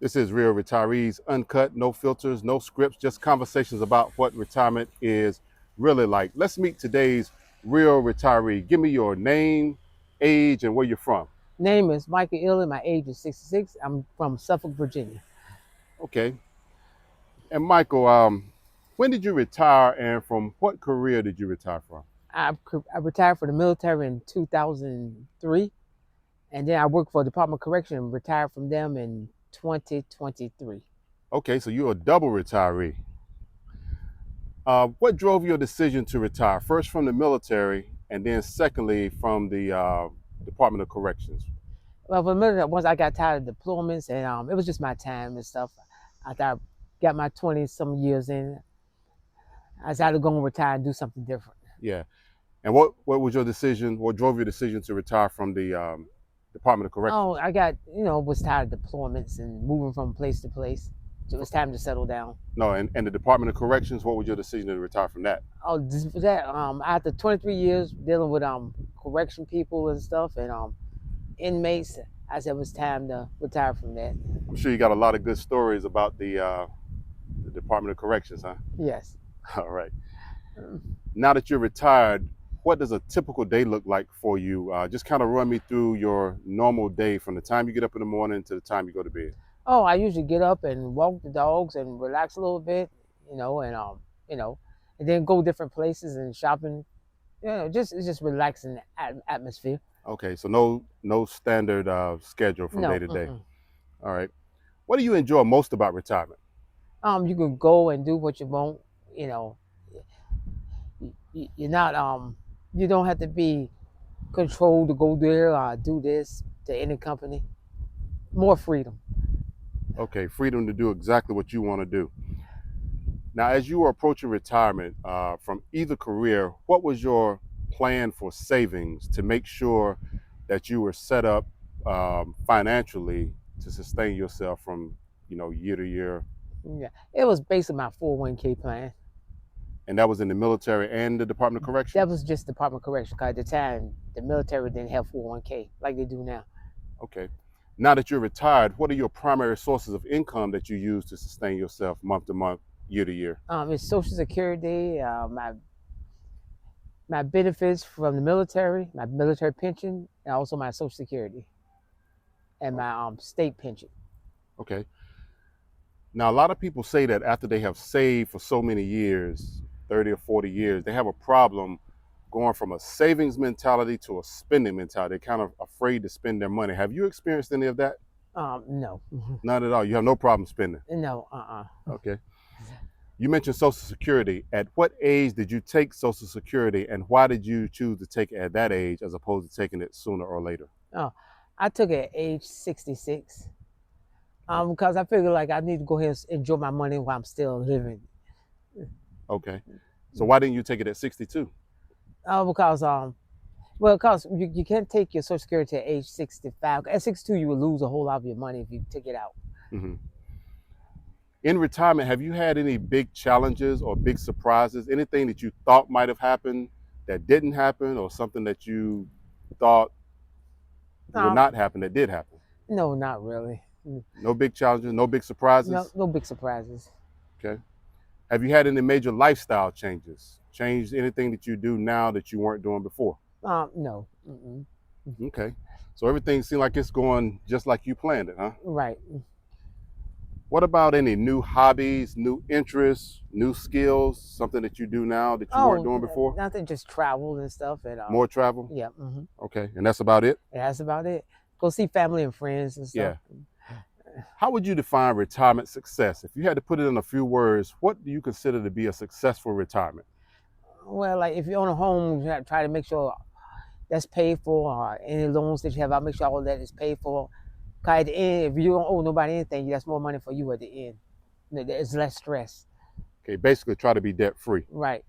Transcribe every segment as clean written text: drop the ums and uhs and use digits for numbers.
This is Real Retirees Uncut, no filters, no scripts, just conversations about what retirement is really like. Let's meet today's real retiree. Give me your name, age, and where you're from. Name is Michael Illy. My age is 66. I'm from Suffolk, Virginia. Okay. And Michael, when did you retire and from what career did you retire from? I retired from the military in 2003, and then I worked for the Department of Correction and retired from them in 2023. Okay, so you're a double retiree. What drove your decision to retire? First from the military, and then secondly from the Department of Corrections. Well, for the military, once I got tired of deployments, and it was just my time and stuff. After I got my 20 some years in, I decided to go and retire and do something different. Yeah. And what was your decision? What drove your decision to retire from the Department of Oh, Corrections? I got, was tired of deployments and moving from place to place. So it was time to settle down. No, and the Department of Corrections. What was your decision to retire from that? Oh, that after 23 years dealing with correction people and stuff and inmates, I said it was time to retire from that. I'm sure you got a lot of good stories about the Department of Corrections, huh? Yes. All right. Mm. Now that you're retired, what does a typical day look like for you? Just kind of run me through your normal day from the time you get up in the morning to the time you go to bed. Oh, I usually get up and walk the dogs and relax a little bit, you know, and then go different places and shopping. Just it's just relaxing atmosphere. Okay, so no standard schedule from day No. to day. Mm-mm. All right. What do you enjoy most about retirement? You can go and do what you want. You know, you're not you don't have to be controlled to go there or do this to any company. More freedom. Okay, freedom to do exactly what you want to do. Now, as you were approaching retirement from either career, what was your plan for savings to make sure that you were set up financially to sustain yourself from, year to year? Yeah, it was based on my 401k plan. And that was in the military and the Department of That Corrections? was just Department of Correction. Cause at the time, the military didn't have 401k like they do now. Okay. Now that you're retired, what are your primary sources of income that you use to sustain yourself month to month, year to year? It's Social Security, my benefits from the military, my military pension, and also my Social Security and Oh, my state pension. okay. Now, a lot of people say that after they have saved for so many years, 30 or 40 years, they have a problem going from a savings mentality to a spending mentality. They're kind of afraid to spend their money. Have you experienced any of that? No, Not at all. You have no problem spending. no, Okay. You mentioned Social Security. At what age did you take Social Security, and why did you choose to take it at that age as opposed to taking it sooner or later? Oh, I took it at age 66. Because I figured like I need to go ahead and enjoy my money while I'm still living. Okay. So why didn't you take it at 62? Because because you can't take your Social Security at age 65. At 62, you will lose a whole lot of your money if you take it out. Mm-hmm. In retirement, have you had any big challenges or big surprises? Anything that you thought might have happened that didn't happen, or something that you thought would Um, not happen that did happen? no, not really. No big challenges, no big No, surprises? no big surprises. Okay. Have you had any major lifestyle changes? Changed anything that you do now that you weren't doing before? No. Mm-mm. Okay. So everything seems like it's going just like you planned it, huh? Right. What about any new hobbies, new interests, new skills, something that you do now that you weren't Oh, doing before? nothing, just travel and stuff. And More travel? yeah. Mm-hmm. Okay. And that's about it? That's about it. Go see family and friends and stuff. Yeah. How would you define retirement success? If you had to put it in a few words, what do you consider to be a successful retirement? Well, like if you own a home, you have to try to make sure that's paid for, or any loans that you have, I'll make sure all that is paid for. Cause at the end, if you don't owe nobody anything, that's more money for you at the end. There's less stress. Okay, basically try to be debt free. Right.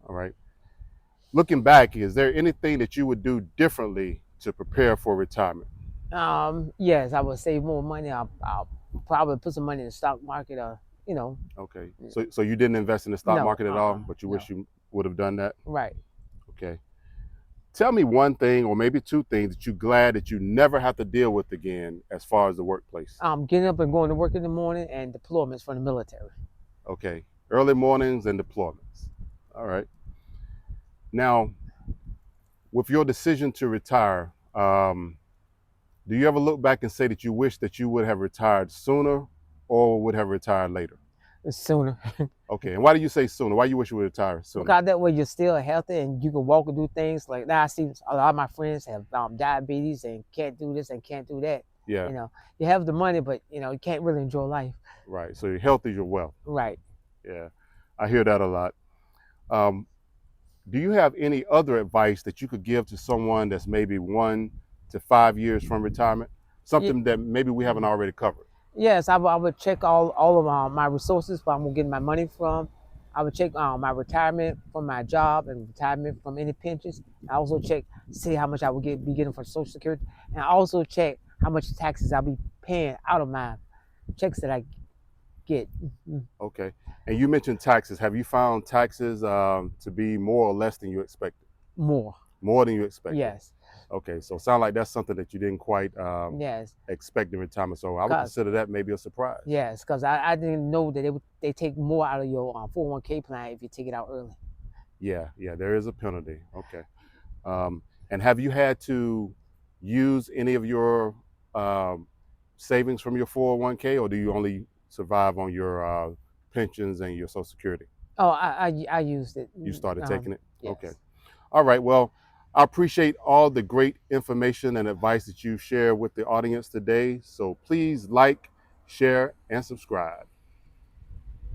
All right. Looking back, is there anything that you would do differently to prepare for retirement? Yes, I would save more money. I'll probably put some money in the stock market, or Okay. So you didn't invest in the stock no, market at all, but you no. wish you would have done that? Right. Okay. Tell me one thing or maybe two things that you're glad that you never have to deal with again as far as the workplace. Getting up and going to work in the morning and deployments from the military. Okay. Early mornings and deployments. All right. Now, with your decision to retire, do you ever look back and say that you wish that you would have retired sooner or would have retired later? Sooner. Okay. And why do you say sooner? Why you wish you would retire sooner? Because that way you're still healthy and you can walk and do things. Like now I see a lot of my friends have diabetes and can't do this and can't do that. Yeah. You know, you have the money, but you know, you can't really enjoy life. Right. So your health is your wealth. Right. Yeah. I hear that a lot. Um, do you have any other advice that you could give to someone that's maybe 1 to 5 years from retirement? Something that maybe we haven't already covered. Yes, I would check all of my resources where I'm getting my money from. I would check my retirement from my job and retirement from any pensions. I also check see how much I would be getting for Social Security, and I also check how much taxes I'll be paying out of my checks that I get. Okay. And you mentioned taxes. Have you found taxes to be more or less than you expected? More. More than you expected? Yes. Okay. So it sounds like that's something that you didn't quite Yes. expect in retirement. So I would consider that maybe a surprise. Yes, because I didn't know that they take more out of your 401k plan if you take it out early. Yeah. Yeah. There is a penalty. Okay. And have you had to use any of your savings from your 401k, or do you only survive on your pensions and your Social Security? Oh, I used it. You started taking it? Yes. Okay. All right. Well, I appreciate all the great information and advice that you share with the audience today. So please like, share, and subscribe.